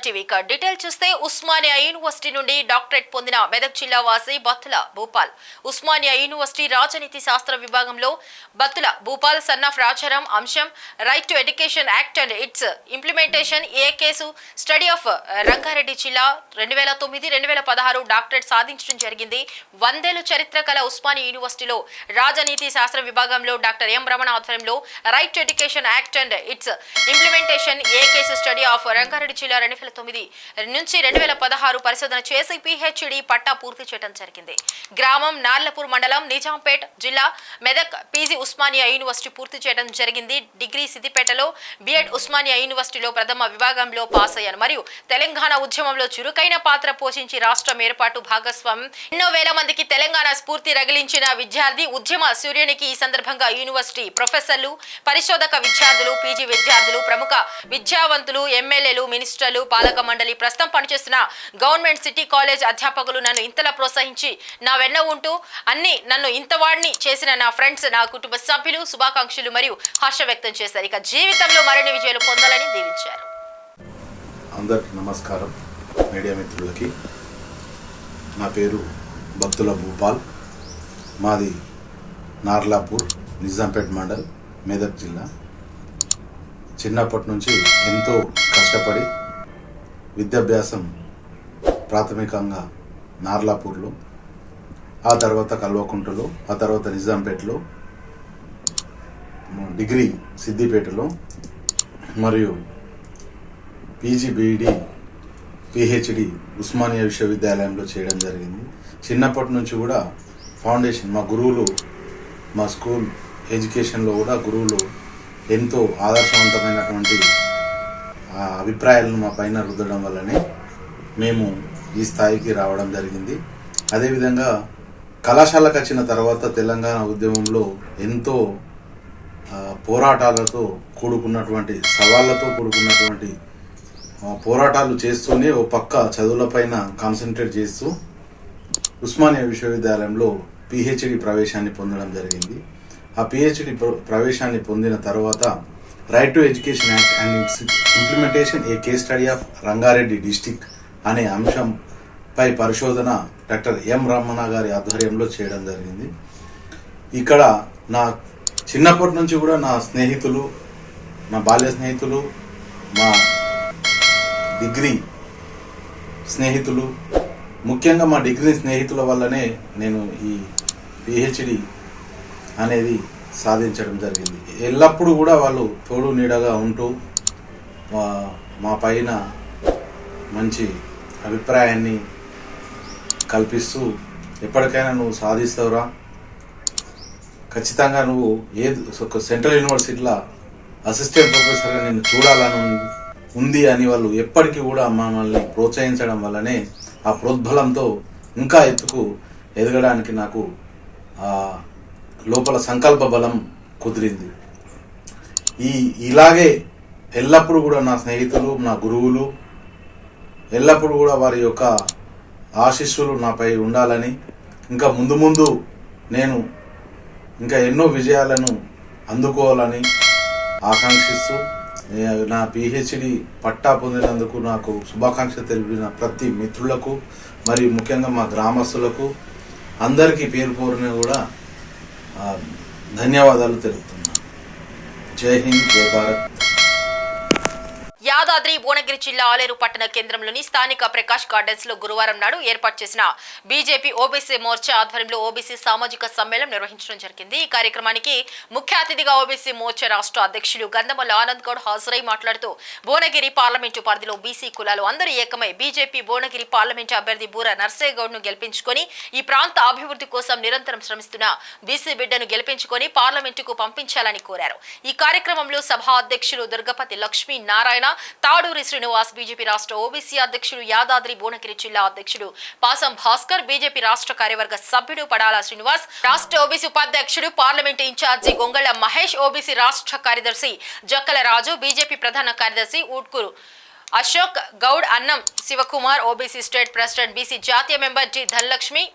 TV detail చూస్తే Osmania university నుండి doctorate పొందిన మెదక్ జిల్లా వాసి బత్తుల భూపాల్ ఉస్మానియా యూనివర్సిటీ రాజనీతి శాస్త్ర విభాగంలో బత్తుల భూపాల్ సన్ ఆఫ్ రాజారాం అంశం right to education act and it's implementation A case study of Rangareddy జిల్లా 2009-2016 డాక్టరేట్ సాధించడం జరిగింది. 100 ఏళ్ల చరిత్ర కల ఉస్మానియా యూనివర్సిటీలో రాజనీతి శాస్త్ర విభాగంలో డాక్టర్ ఎం రమణ ఆధ్వర్యంలో right to education act and it's implementation A case study of Rangareddy జిల్లా 2009 నుంచి 2016 పరిశోధన చేసి PhD పట్టా పూర్తి చేయడం జరిగింది. గ్రామం నార్లపూర్ మండలం నిజాంపేట్ జిల్లా మెదక్ PG ఉస్మానియా యూనివర్సిటీ పూర్తి చేయడం జరిగింది. డిగ్రీ సిద్దిపేటలో B.Ed ఉస్మానియా యూనివర్సిటీలో ప్రథమ విభాగంలో పాస్ అయ్యాను మరియు తెలంగాణ ఉద్యమంలో చురుకైన పాత్ర పోషించి రాష్ట్రం ఏర్పాటు భాగస్వామ్యం ఎన్నో వేల మందికి తెలంగాణ స్ఫూర్తి రగిలించిన విద్యార్థి ఉద్యమ సూర్యునికి ఈ సందర్భంగా యూనివర్సిటీ ప్రొఫెసర్లు పరిశోధక విద్యార్థులు PG విద్యార్థులు ప్రముఖ విద్యావంతులు ఎమ్మెల్యేలు మినిస్టర్లు పాలక మండలి ప్రస్తుతం పనిచేస్తున్న గవర్నమెంట్ సిటీ కాలేజ్ అధ్యాపకులు నన్ను ఇంతలా ప్రోత్సహించి నా వెన్న ఉంటూ నన్ను ఇంతవాడిని చేసిన నా ఫ్రెండ్స్ నా కుటుంబ సభ్యులు శుభాకాంక్షలు మరియు హర్ష వ్యక్తం చేశారు. ఇక జీవితంలో మరిన్ని విజయాలు పొందాలని దీవించారు. అందరికీ నమస్కారం. మీడియా మిత్రులకి నా పేరు బత్తుల భూపాల్, మాది నార్లాపూర్ నిజాంపేట్ మండల్ మెదక్ జిల్లా. చిన్నప్పటి నుంచి ఎంతో కష్టపడి విద్యాభ్యాసం ప్రాథమికంగా నార్లాపూర్లో, ఆ తర్వాత కల్వకుంటలో, ఆ తర్వాత నిజాంపేటలో, డిగ్రీ సిద్దిపేటలో మరియు PG BEd PhD ఉస్మానియా విశ్వవిద్యాలయంలో చేయడం జరిగింది. చిన్నప్పటి నుంచి కూడా ఫౌండేషన్ మా గురువులు, మా స్కూల్ ఎడ్యుకేషన్లో కూడా గురువులు ఎంతో ఆదర్శవంతమైనటువంటి అభిప్రాయాలను మా పైన రుద్దడం వల్లనే మేము ఈ స్థాయికి రావడం జరిగింది. అదేవిధంగా కళాశాలకు వచ్చిన తర్వాత తెలంగాణ ఉద్యమంలో ఎంతో పోరాటాలతో కూడుకున్నటువంటి సవాళ్లతో కూడుకున్నటువంటి పోరాటాలు చేస్తూనే ఓ పక్క చదువులపైన కాన్సన్ట్రేట్ చేస్తూ ఉస్మానియా విశ్వవిద్యాలయంలో PhD ప్రవేశాన్ని పొందడం జరిగింది. ఆ PhD ప్రవేశాన్ని పొందిన తర్వాత right to education act and it's implementation A case study of Rangareddy district అనే అంశంపై పరిశోధన డాక్టర్ ఎం రమణ గారి ఆధ్వర్యంలో చేయడం జరిగింది. ఇక్కడ నా చిన్నప్పటి నుంచి కూడా నా స్నేహితులు, నా బాల్య స్నేహితులు, మా డిగ్రీ స్నేహితులు, ముఖ్యంగా మా డిగ్రీ స్నేహితుల వల్లనే నేను ఈ PhD అనేది సాధించడం జరిగింది. ఎల్లప్పుడూ కూడా వాళ్ళు తోడు నీడగా ఉంటూ మా పైన మంచి అభిప్రాయాన్ని కల్పిస్తూ ఎప్పటికైనా నువ్వు సాధిస్తావురా, ఖచ్చితంగా నువ్వు ఒక సెంట్రల్ యూనివర్సిటీలో అసిస్టెంట్ ప్రొఫెసర్గా నేను చూడాలని ఉంది అని వాళ్ళు ఎప్పటికీ కూడా మమ్మల్ని ప్రోత్సహించడం వల్లనే ఆ ప్రోద్బలంతో ఇంకా ఎత్తుకు ఎదగడానికి నాకు లోపల సంకల్ప బలం కుదిరింది. ఇలాగే ఎల్లప్పుడూ కూడా నా స్నేహితులు, నా గురువులు ఎల్లప్పుడూ కూడా వారి యొక్క ఆశీస్సులు నాపై ఉండాలని, ఇంకా ముందు ముందు నేను ఇంకా ఎన్నో విజయాలను అందుకోవాలని ఆకాంక్షిస్తూ నా PhD పట్టా పొందినందుకు నాకు శుభాకాంక్ష తెలిపిన ప్రతి మిత్రులకు మరియు ముఖ్యంగా మా గ్రామస్తులకు అందరికీ పేరు పేరున కూడా ధన్యవాదాలు తెలుపుతున్నాను. జై హింద్, జై భారత్. యాదాద్రి భువనగిరి జిల్లా ఆలేరు పట్టణ కేంద్రంలోని స్థానిక ప్రకాష్ గార్డెన్స్ లో గురువారం నాడు ఏర్పాటు చేసిన బీజేపీ ఓబీసీ మోర్చా ఆధ్వర్యంలో ఓబీసీ సామాజిక సమ్మేళనం నిర్వహించడం జరిగింది. ఈ కార్యక్రమానికి ముఖ్య అతిథిగా ఓబీసీ మోర్చా రాష్ట్ర అధ్యక్షులు గంధమల్ల ఆనంద్ గౌడ్ హాజరై మాట్లాడుతూ భువనగిరి పార్లమెంటు పరిధిలో బీసీ కులాలు అందరూ ఏకమై బీజేపీ భువనగిరి పార్లమెంటు అభ్యర్థి బూర నర్సయ్య గౌడ్ ను గెలిపించుకొని ఈ ప్రాంత అభివృద్ధి కోసం నిరంతరం శ్రమిస్తున్న బీసీ బిడ్డను గెలిపించుకొని పార్లమెంటుకు పంపించాలని కోరారు. ఈ కార్యక్రమంలో సభా అధ్యక్షులు దుర్గపతి లక్ష్మీ నారాయణ, తాడూరి శ్రీనివాస్, బీజేపీ రాష్ట్ర ఓబీసీ అధ్యక్షుడు యాదాద్రి భువనగిరి జిల్లా అధ్యక్షుడు పాసం భాస్కర్, బీజేపీ రాష్ట్ర కార్యవర్గ సభ్యుడు పడాల శ్రీనివాస్, రాష్ట్ర ఓబీసీ ఉపాధ్యక్షుడు పార్లమెంటు ఇన్ఛార్జి గొంగళ మహేష్, ఓబీసీ రాష్ట్ర కార్యదర్శి జక్కల రాజు, బీజేపీ ప్రధాన కార్యదర్శి Utkur Ashok Goud, Annam Shivakumar, OBC state president BC జాతీయ మెంబర్ జి ధనలక్ష్మి,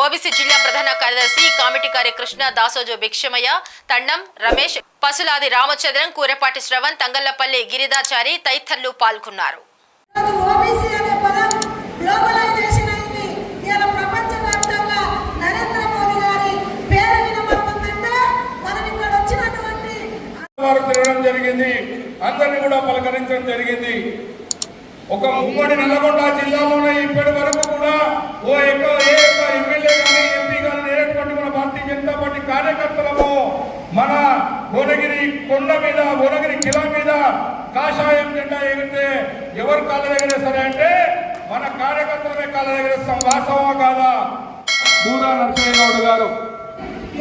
ఓబీసీ జిల్లా ప్రధాన కార్యదర్శి కామిటి కార్యకృష్ణ, దాసోజు భిక్షమయ్య, తండం రమేష్, పసులాది రామచంద్రన్, కూరపాటి శ్రవణ్, తంగళ్లపల్లి గిరిదాచారి తదితరులు పాల్గొన్నారు. ఓబీసీ అనే పదం గ్లోబలైజేషన్ అయింది. ఇలా ప్రపంచవ్యాప్తంగా నరేంద్ర మోదీ గారి పేరు వినబడుతుందంటే మనం ఇక్కడ వచ్చినటువంటి వారు తిరగడం జరిగింది, అందరినీ కూడా పలకరించడం జరిగింది. ఒక ఉమ్మడి నల్గొండ జిల్లాలోనే ఇప్పటి వరకు కూడా ఏ ఒక్క ఎమ్మెల్యే కానీ ఎంపీ కానీ లేనటువంటి మన భారతీయ జనతా పార్టీ కార్యకర్తలము మన భువనగిరి కొండ మీద భువనగిరి కిలా మీద కాషాయం జెండా ఎగిరితే ఎవరు కాళ్ళ ఎగరేస్తారు అంటే మన కార్యకర్తలమే కాళ్ళ ఎగరేస్తాం. వాస్తవమా కాదా? బూరా నరసింహ గౌడ్ గారు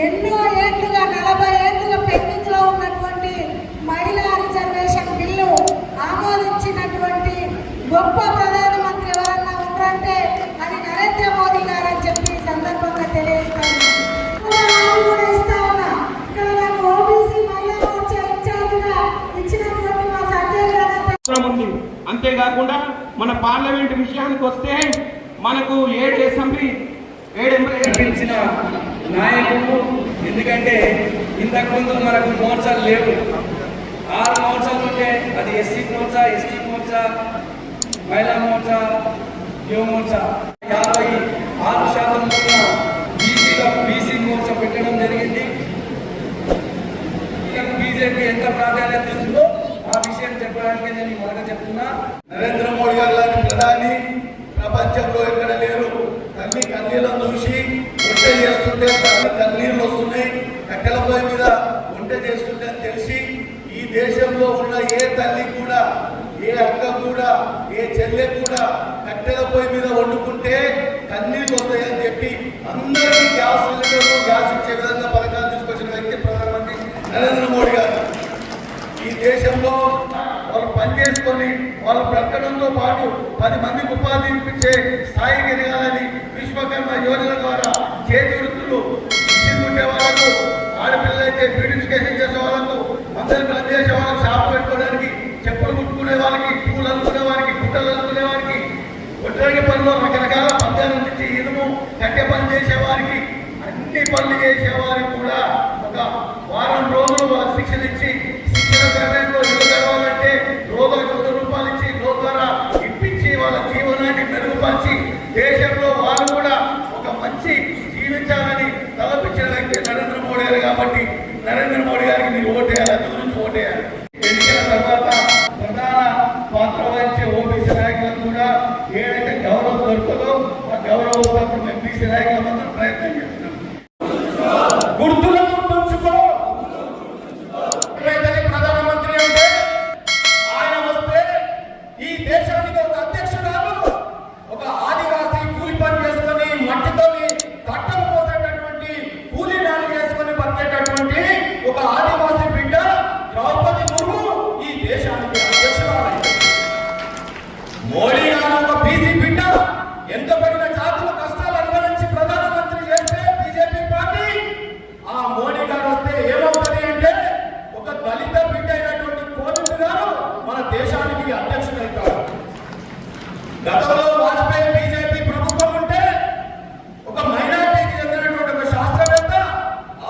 ఎన్నో ఏళ్లుగా 40 ఏళ్లుగా పెండింగ్ లో ఉన్నటువంటి మహిళా రిజర్వేషన్ బిల్లు ఆమోదించినటువంటి గొప్ప ప్రధానమంత్రి ఎవరన్నా ఉన్నారంటే అది నరేంద్ర మోదీ గారు అని చెప్పి ఈ సందర్భంగా తెలియజేస్తాను. కూడా ఇస్తా ఉన్నా. ఇక్కడ నాకు ఓబీసీ మహిళా మోర్చా ఇన్ఛార్జిగా ఇచ్చినటువంటి మా సంజయ్ గారు ఉంది. అంతేకాకుండా మన పార్లమెంట్ విషయానికి వస్తే మనకు 7 అసెంబ్లీ 7 గెలిచిన నాయకులు. ఎందుకంటే ఇంతకుముందు మనకు మోర్చాలు లేవు. 6 మోర్చాలు ఉంటే అది ఎస్సీ మోర్చా, ఎస్టీ మోర్చా, మహిళా మోర్చా, యువ మోర్చా. 56% ఉన్న బీసీ మోర్చా పెట్టడం జరిగింది. బీజేపీ ఎంత ప్రాధాన్యత ఇస్తుందో ఆ విషయం చెప్పడానికి నేను మొదట చెప్తున్నా. నరేంద్ర మోడీ గారు లాంటి ప్రధాని ప్రపంచంలో ఎక్కడ లేరు. తల్లి కన్నీళ్ళను చూసి వంట చేస్తుంటే తల్లి కన్నీళ్ళు వస్తున్నాయి. కట్టెల పొయ్యి మీద వంట చేస్తుంటే అని తెలిసి ఈ దేశంలో ఉన్న ఏ తల్లి కూడా, ఏ అక్క కూడా, ఏ చెల్లె కూడా కట్టెల పొయ్యి మీద వండుకుంటే కన్నీళ్ళు వస్తాయని చెప్పి అందరికీ గ్యాస్ సిలిండర్లు గ్యాస్ ఇచ్చే విధంగా పథకాలు తీసుకొచ్చిన వ్యక్తి ప్రధానమంత్రి నరేంద్ర మోడీ గారు. ఈ దేశంలో వాళ్ళు పనిచేసుకొని వాళ్ళు బ్రతకడంతో పాటు 10 మందికి ఉపాధి ఇప్పించే స్థాయికి ఎదగాలని విశ్వకర్మ యోజన ద్వారా చేతి వృత్తులు కుట్టే వాళ్ళకు, ఆడపిల్లలైతే బ్యూటిఫికేషన్ చేసే వాళ్ళకు, అందరికి పనిచేసే వాళ్ళకి షాపు పెట్టుకోవడానికి, చెప్పులు కుట్టుకునే వాళ్ళకి, పూలు అనుకునే వారికి, గుట్టలు అనుకునే వారికి, ఒట్టరికి పనులు రకరకాల పందాలు నుంచి ఇనుము కట్టె పని చేసే వారికి, అన్ని పనులు చేసే వారికి కూడా ఒక వారం రోజులు వాళ్ళకి శిక్షణ ఇచ్చి, శిక్షణ సమయంలో ఇల్లు గడవాలంటే రోజు 100 రూపాయలు ఇచ్చి లోన్ ద్వారా ఇప్పించి వాళ్ళ జీవనాన్ని మెరుగుపరిచి దేశంలో వాళ్ళు కూడా ఒక మంచి జీవించాలని తలపించిన వ్యక్తి నరేంద్ర మోడీ గారు. కాబట్టి నరేంద్ర మోడీ గారికి మీరు ఓటేయాలి, అందు గురించి ఓటేయాలి. ఎన్నికల తర్వాత ప్రధాన పాత్ర వహించే ఓబీసీ నాయకులకు కూడా ఏదైతే గౌరవం దొరుకుతుందో ఆ గౌరవం మేము బీసీ నాయకులందరం ప్రయత్నం చేస్తున్నాం. గుర్తులను గుర్తుంచుకో. ప్రధానమంత్రి అంటే ఆయన వస్తే ఈ దేశానికి ఒక అధ్యక్షురాలు, ఒక ఆదివాసీ కూలి పని చేసుకొని మట్టితో కట్టలు పోసేటటువంటి కూలీ నాలు చేసుకొని బతికేటటువంటి ఒక ఆదివాసీ బిడ్డ ద్రౌపది ముర్ము ఈ దేశానికి అధ్యక్షురాలు. మోడీ గారు ఒక బీసీ బిడ్డ ఎంత పడిన జాతుల కష్టాలు అనుభవించి ప్రధానమంత్రి చేస్తే బీజేపీ పార్టీ, ఆ మోడీ గారు వస్తే ఏమవుతుంది అంటే ఒక దళిత బిడ్డ అయినటువంటి కోవింద్ గారు మన దేశానికి అధ్యక్షుడైతారు. గతంలో వాజ్పేయి బీజేపీ ప్రభుత్వం ఉంటే ఒక మైనారిటీకి చెందినటువంటి ఒక శాస్త్రవేత్త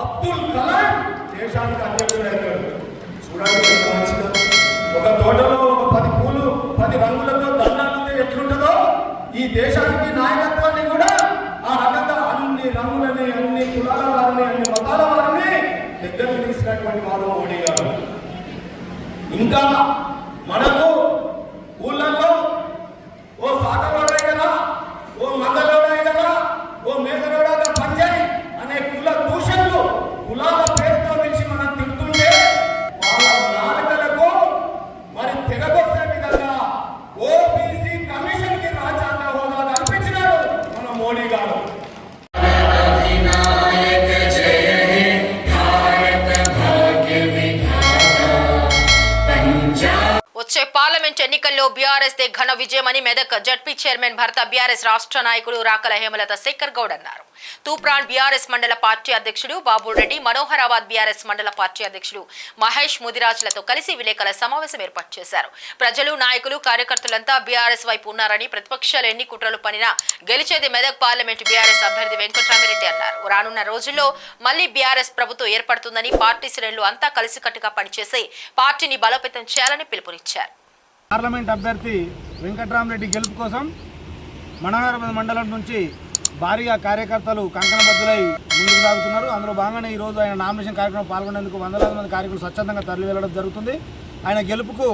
అబ్దుల్ కలాం దేశానికి అధ్యక్షుడైతాడు. చూడండి ఎంత మంచిదో. ఒక తోటలో ఒక 10 పూలు 10 రంగులతో దండాలతో ఎట్లుంటుందో ఈ దేశానికి నాయకత్వాన్ని కూడా ఆ రకంగా అన్ని రంగులని, అన్ని కులాల వారిని, అన్ని మతాల వారిని దగ్గరికి తీసినటువంటి వారు మోడీ గారు. ఇంకా మనకు ఊళ్ళల్లో ఓ సాటలోడే కదా, ఓ మందలోడే కదా, ఓ మేఘలోడా పనిచేయి అనే కుల దూషణలు కులాల పేరుతో పిలిచి మనం తింటుంటే వాళ్ళ నాలుకలకు మరి తెగగొట్టే విధంగా ఓబీసీ కమిషన్ కి రాజ్యాంగ హోదా కల్పించినాడు మన మోడీ గారు. వచ్చే పార్లమెంట్ ఎన్నికల్లో బీఆర్ఎస్ దే ఘన విజయమని మెదక్ జడ్పీ చైర్మన్ భర్త బీఆర్ఎస్ రాష్ట్ర నాయకుడు రాకల హేమలత శేఖర్ గౌడ్ అన్నారు. తూప్రాన్ బీఆర్ఎస్ మండల పార్టీ అధ్యక్షుడు బాబురెడ్డి, మనోహరాబాద్ బీఆర్ఎస్ మండల పార్టీ అధ్యక్షుడు మహేష్ ముదిరాజులతో కలిసి విలేకరుల సమావేశం ఏర్పాటు చేశారు. ప్రజలు, నాయకులు, కార్యకర్తలంతా బీఆర్ఎస్ వైపు ఉన్నారని, ప్రతిపక్షాలు ఎన్ని కుట్రలు పనినా గెలిచేది మెదక్ పార్లమెంట్ బీఆర్ఎస్ అభ్యర్థి వెంకటరామిరెడ్డి అన్నారు. రానున్న రోజుల్లో మళ్లీ బీఆర్ఎస్ ప్రభుత్వం ఏర్పడుతుందని, పార్టీ శ్రేణులు అంతా కలిసికట్టుగా పనిచేసి పార్టీని బలోపేతం చేయాలని పిలుపునిచ్చారు. పార్లమెంట్ అభ్యర్థి వెంకట్రామరెడ్డి గెలుపు కోసం మనోహర మండలం నుంచి భారీగా కార్యకర్తలు కంకణబద్దులై ముందుకు సాగుతున్నారు. అందులో భాగంగానే ఈరోజు ఆయన నామినేషన్ కార్యక్రమం పాల్గొనేందుకు వందలాది మంది కార్యకర్తలు స్వచ్ఛందంగా తరలి వెళ్ళడం జరుగుతుంది. ఆయన గెలుపుకు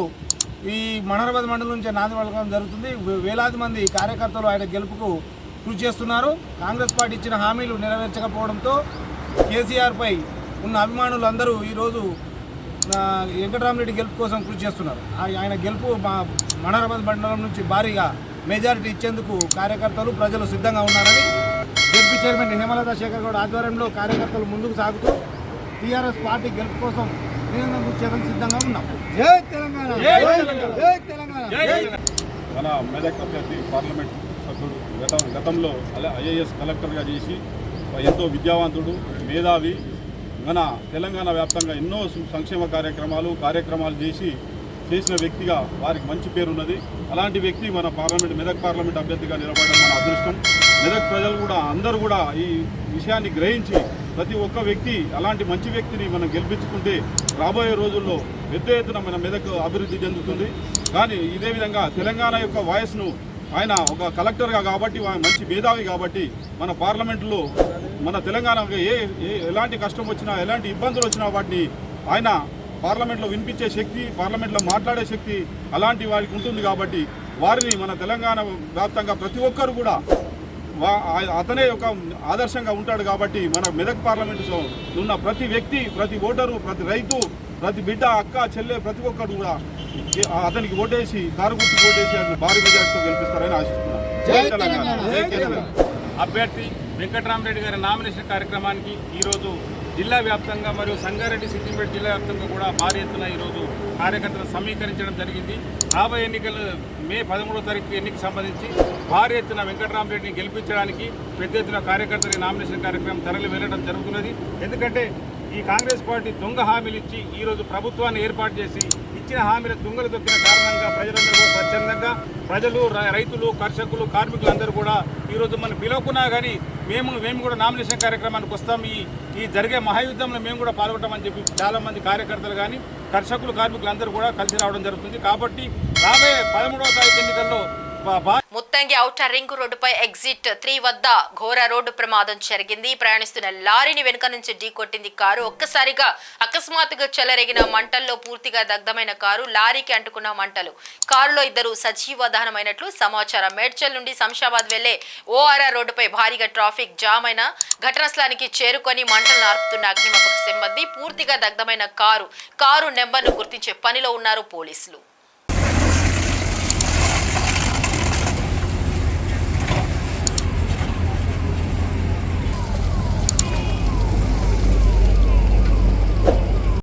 ఈ మనోహరాబాద్ మండలం నుంచి నాంది పలకడం జరుగుతుంది. వేలాది మంది కార్యకర్తలు ఆయన గెలుపుకు కృషి చేస్తున్నారు. కాంగ్రెస్ పార్టీ ఇచ్చిన హామీలు నెరవేర్చకపోవడంతో కేసీఆర్పై ఉన్న అభిమానులు అందరూ ఈరోజు వెంకటరామరెడ్డి గెలుపు కోసం కృషి చేస్తున్నారు. ఆయన గెలుపు మనోహరాబాద్ మండలం నుంచి భారీగా మెజారిటీ ఇచ్చేందుకు కార్యకర్తలు ప్రజలు సిద్ధంగా ఉన్నారని జెడ్పీ చైర్మన్ హేమలత శేఖర్ గౌడ్ ఆధ్వర్యంలో కార్యకర్తలు ముందుకు సాగుతూ టీఆర్ఎస్ పార్టీ గెలుపు కోసం నిరంతరం సిద్ధంగా ఉన్నాం. జై తెలంగాణ, జై తెలంగాణ. మన మెదక్ అభ్యర్థి పార్లమెంట్ సభ్యుడు గతంలో ఐఏఎస్ కలెక్టర్గా చేసి ఎంతో విద్యావంతుడు, మేధావి, మన తెలంగాణ వ్యాప్తంగా ఎన్నో సంక్షేమ కార్యక్రమాలు చేసిన వ్యక్తిగా వారికి మంచి పేరున్నది. అలాంటి వ్యక్తి మన మెదక్ పార్లమెంట్ అభ్యర్థిగా నిలబడడం మన అదృష్టం. మెదక్ ప్రజలు కూడా అందరూ కూడా ఈ విషయాన్ని గ్రహించి ప్రతి ఒక్క వ్యక్తి అలాంటి మంచి వ్యక్తిని మనం గెలిపించుకుంటే రాబోయే రోజుల్లో పెద్ద ఎత్తున మన మెదక్ అభివృద్ధి చెందుతుంది. కానీ ఇదే విధంగా తెలంగాణ యొక్క వాయిస్ను ఆయన ఒక కలెక్టర్గా కాబట్టి మంచి మేధావి కాబట్టి మన పార్లమెంటులో మన తెలంగాణకు ఎలాంటి కష్టం వచ్చినా ఎలాంటి ఇబ్బందులు వచ్చినా వాటిని ఆయన పార్లమెంట్లో వినిపించే శక్తి, పార్లమెంట్లో మాట్లాడే శక్తి అలాంటి వారికి ఉంటుంది. కాబట్టి వారిని మన తెలంగాణ వ్యాప్తంగా ప్రతి ఒక్కరు కూడా అతనే ఒక ఆదర్శంగా ఉంటాడు. కాబట్టి మన మెదక్ పార్లమెంటులో ఉన్న ప్రతి వ్యక్తి, ప్రతి ఓటరు, ప్రతి రైతు, ప్రతి బిడ్డ, అక్క, చెల్లె ప్రతి ఒక్కరు కూడా అతనికి ఓటేసి కారు గుర్తు ఓటేసి అతను భారీ మెజార్టీతో గెలిపిస్తారని ఆశిస్తున్నాను. జై తెలంగాణ, జై కేసీఆర్. అభ్యర్థి వెంకటరామరెడ్డి గారి నామినేషన్ కార్యక్రమానికి ఈరోజు జిల్లా వ్యాప్తంగా మరియు సంగారెడ్డి, సిద్దిపేట జిల్లా వ్యాప్తంగా కూడా భారీ ఎత్తున ఈరోజు కార్యకర్తలు సమీకరించడం జరిగింది. రాబోయే ఎన్నికలు మే 13వ తారీఖు ఎన్నికకు సంబంధించి భారీ ఎత్తున వెంకటరామరెడ్డిని గెలిపించడానికి పెద్ద ఎత్తున కార్యకర్తల నామినేషన్ కార్యక్రమం తరలి వెళ్ళడం జరుగుతున్నది. ఎందుకంటే ఈ కాంగ్రెస్ పార్టీ దొంగ హామీలు ఇచ్చి ఈరోజు ప్రభుత్వాన్ని ఏర్పాటు చేసి ఇచ్చిన హామీల తుంగలు తొక్కిన కారణంగా ప్రజలందరూ కూడా స్వచ్ఛందంగా ప్రజలు, రైతులు, కర్షకులు, కార్మికులందరూ కూడా ఈరోజు మనం పిలవకున్నా కానీ మేము కూడా నామినేషన్ కార్యక్రమానికి వస్తాం, ఈ జరిగే మహాయుద్ధంలో మేము కూడా పాల్గొంటామని చెప్పి చాలామంది కార్యకర్తలు కానీ కర్షకులు, కార్మికులందరూ కూడా కలిసి రావడం జరుగుతుంది. కాబట్టి రాబోయే 13వ తారీఖు ఎన్నికల్లో ముత్తంగి ఔటర్ రింగ్ రోడ్డుపై ఎగ్జిట్ 3 వద్ద ఘోర రోడ్డు ప్రమాదం జరిగింది. ప్రయాణిస్తున్న లారీని వెనుక నుంచి ఢీకొట్టింది కారు. ఒక్కసారిగా అకస్మాత్తుగా చెలరేగిన మంటల్లో పూర్తిగా దగ్ధమైన కారు, లారీకి అంటుకున్న మంటలు. కారులో 2 సజీవ దహనమైనట్లు సమాచారం. మేడ్చల్ నుండి శంషాబాద్ వెళ్లే ఓఆర్ఆర్ రోడ్డుపై భారీగా ట్రాఫిక్ జామ్ అయిన ఘటనా స్థలానికి చేరుకొని మంటలు ఆర్పుతున్న అగ్నిమాపక సిబ్బంది. పూర్తిగా దగ్ధమైన కారు నెంబర్ను గుర్తించే పనిలో ఉన్నారు పోలీసులు.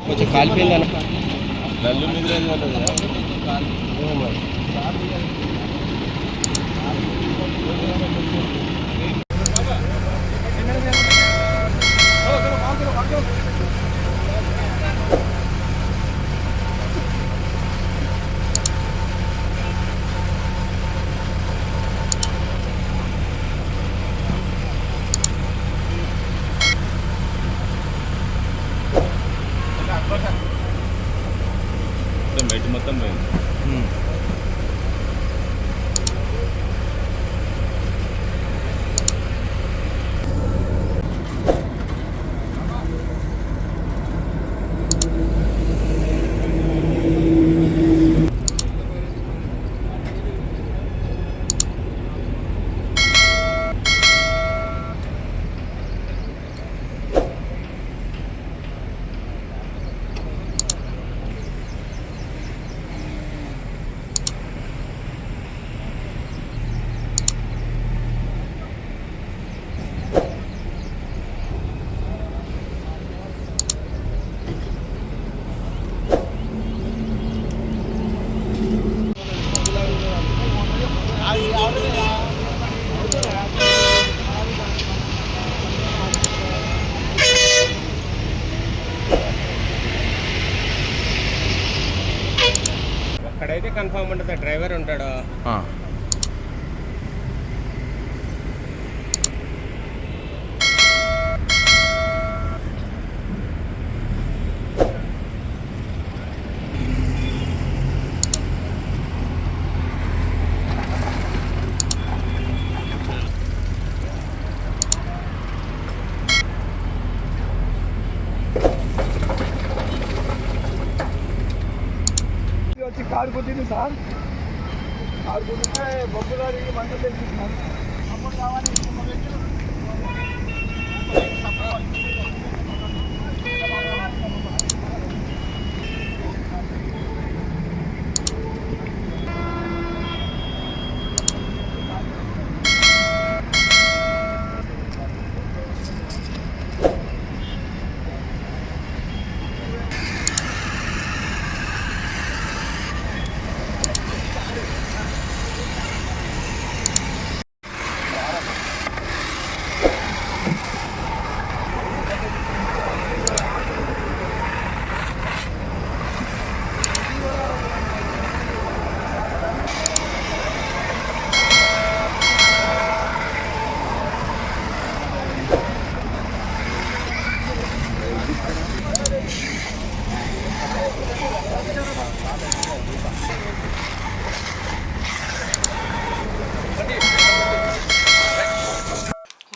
కొంచెం కాలిపోయిందన్న నల్లు మిగిలింది. మొత్తం పోయింది. అక్కడైతే కన్ఫర్మ్ ఉంటుంది, డ్రైవర్ ఉంటాడు. కాడుకుంటుంది సార్, కాడుకుంటుంటే బొగ్గు గారి మంటలు తెచ్చింది అప్పుడు కావాలి.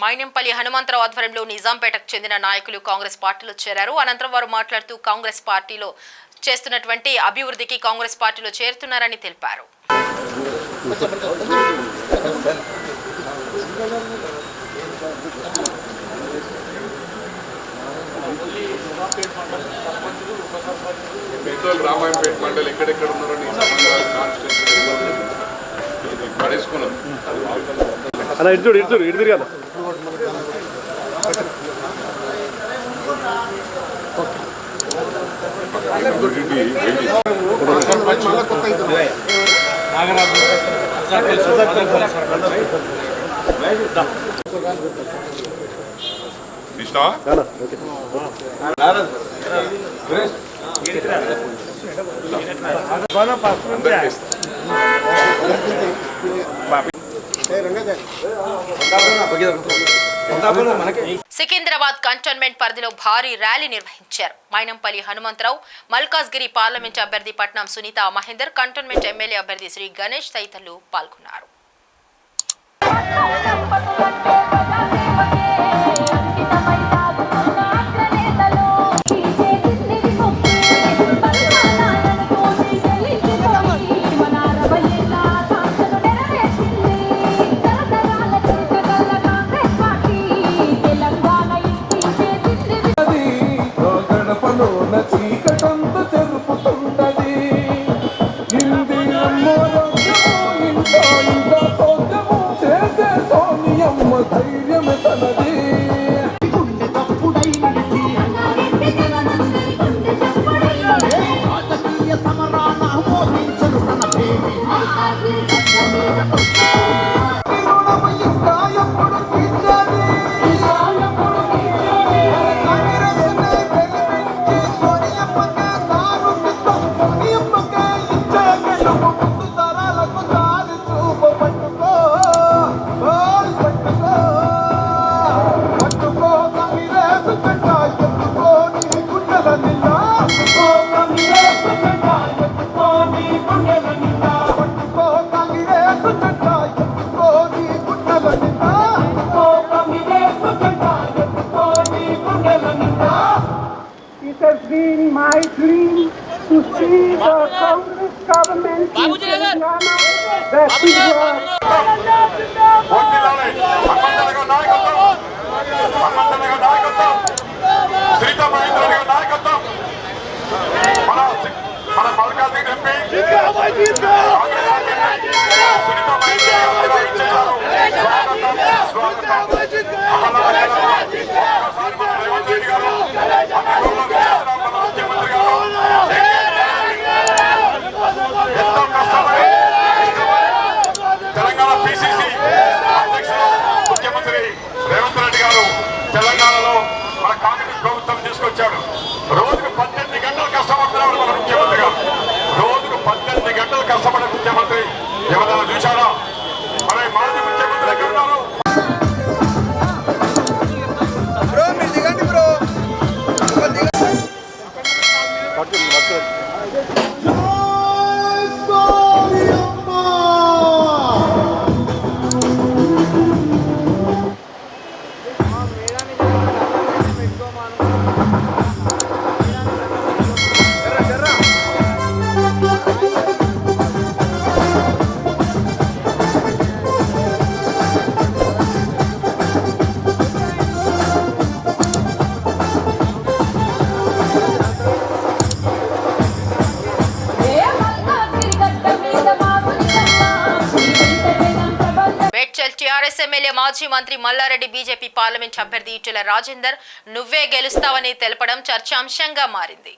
మైనంపల్లి హనుమంతరావు ఆధ్వర్యంలో నిజాంపేటకు చెందిన నాయకులు కాంగ్రెస్ పార్టీలో చేరారు. అనంతరం వారు మాట్లాడుతూ కాంగ్రెస్ పార్టీలో చేస్తున్నటువంటి అభివృద్ధికి కాంగ్రెస్ పార్టీలో చేరుతున్నారని తెలిపారు. రామాయంపేట మండలి ఎక్కడెక్కడ ఉన్నారని పడేసుకున్నాం. అలా ఇటు తిరగాలి. సికింద్రాబాద్ కంటోన్మెంట్ పరిధిలో భారీ ర్యాలీ నిర్వహించారు. మైనంపల్లి హనుమంతరావు, మల్కాజ్గిరి పార్లమెంట్ అభ్యర్థి పట్నం సునీత మహేందర్, కంటోన్మెంట్ ఎమ్మెల్యే అభ్యర్థి శ్రీ గణేష్ తదితరులు పాల్గొన్నారు. My dream to see the Congress government in Telangana that we were. Telangana PCC అధ్యక్షుడు ముఖ్యమంత్రి రేవంత్ రెడ్డి గారు తెలంగాణలో మన కాంగ్రెస్ ప్రభుత్వం తీసుకొచ్చాడు. రోజుకు 18 గంటలు కష్టపడుతున్నారు మన ముఖ్యమంత్రి గారు. రోజుకు 18 గంటలు కష్టపడి కాంగ్రెస్ ఎమ్మెల్యే మాజీ మంత్రి మల్లారెడ్డి బీజేపీ పార్లమెంట్ అభ్యర్థి ఈటెల రాజేందర్ నువ్వే గెలుస్తావని తెలపడం చర్చాంశంగా మారింది.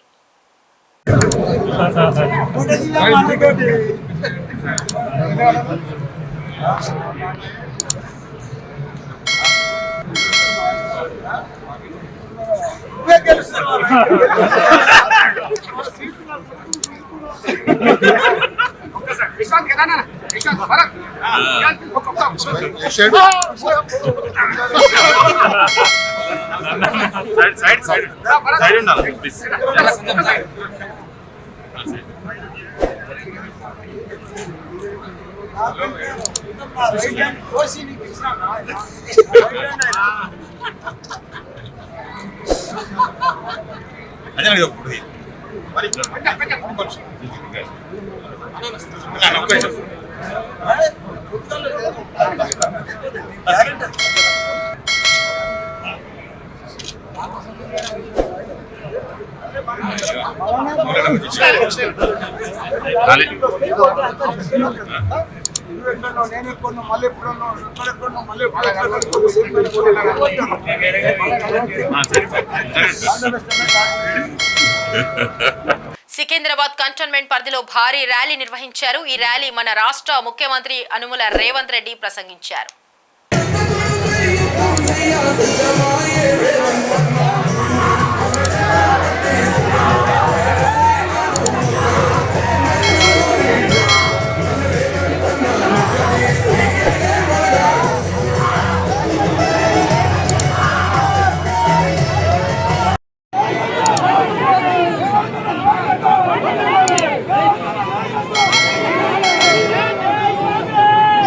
సికింద్రాబాద్ కంటోన్మెంట్ పరిధిలో భారీ ర్యాలీ నిర్వహించారు. ఈ ర్యాలీ మన రాష్ట్ర ముఖ్యమంత్రి యనుమల రేవంత్ రెడ్డి ప్రసంగించారు.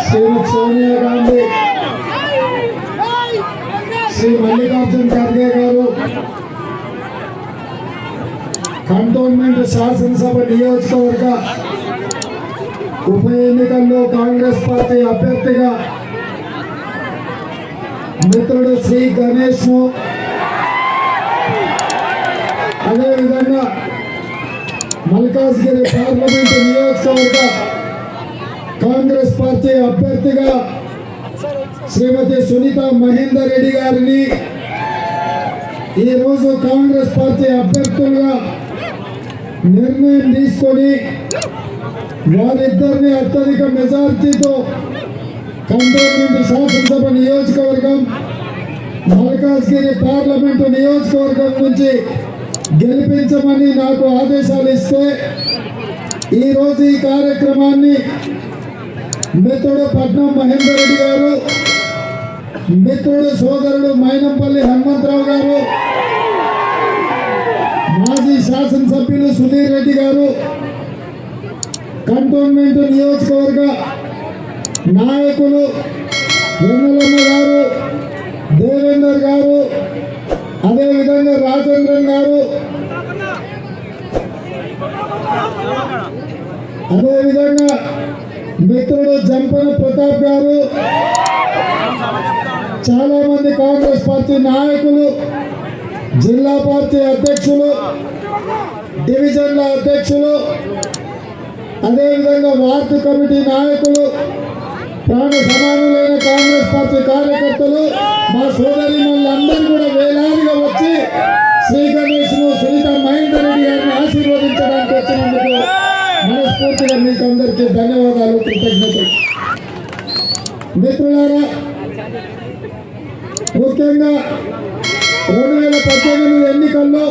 శ్రీమతి సోనియా గాంధీ, శ్రీ మల్లికార్జున్ ఖర్గే గారు కంటోన్మెంట్ శాసనసభ నియోజకవర్గ ఉప ఎన్నికల్లో కాంగ్రెస్ పార్టీ అభ్యర్థిగా మిత్రుడు శ్రీ గణేష్ ను, అదేవిధంగా మల్కాజ్గిరి పార్లమెంటు నియోజకవర్గ కాంగ్రెస్ పార్టీ అభ్యర్థిగా శ్రీమతి సునీత మహేందర్ రెడ్డి గారిని ఈరోజు కాంగ్రెస్ పార్టీ అభ్యర్థులుగా నిర్ణయం తీసుకొని వారిద్దరిని అత్యధిక మెజార్టీతో కంటోన్మెంట్ శాసనసభ నియోజకవర్గం, మల్కాజ్గిరి పార్లమెంటు నియోజకవర్గం నుంచి గెలిపించమని నాకు ఆదేశాలు ఇస్తే ఈరోజు ఈ కార్యక్రమాన్ని మిత్రుడు పట్నం మహేందర్ రెడ్డి గారు, మిత్రుడు సోదరుడు మైనంపల్లి హనుమంతరావు గారు, మాజీ శాసనసభ్యులు సుధీర్ రెడ్డి గారు, కంటోన్మెంట్ నియోజకవర్గ నాయకులు వెన్నెలమ్మ గారు, దేవేందర్ గారు, అదేవిధంగా రాజేంద్రన్ గారు, అదేవిధంగా మిత్రుడు జంపన ప్రతాప్ గారు, చాలా మంది కాంగ్రెస్ పార్టీ నాయకులు, జిల్లా పార్టీ అధ్యక్షులు, డివిజన్ల అధ్యక్షులు, అదేవిధంగా వార్డు కమిటీ నాయకులు, ప్రాణ సమానులైన కాంగ్రెస్ పార్టీ కార్యకర్తలు, మా సోదరిమణులందరూ కూడా వేలాదిగా వచ్చి శ్రీ గణేష్ను, సునీత మహేందర్ రెడ్డి గారిని ఆశీర్వదించడానికి వచ్చినందుకు మనస్ఫూర్తిగా మీకు అందరికీ ధన్యవాదాలు, కృతజ్ఞతలు. మిత్రులారా, ముఖ్యంగా 2018 ఎన్నికల్లో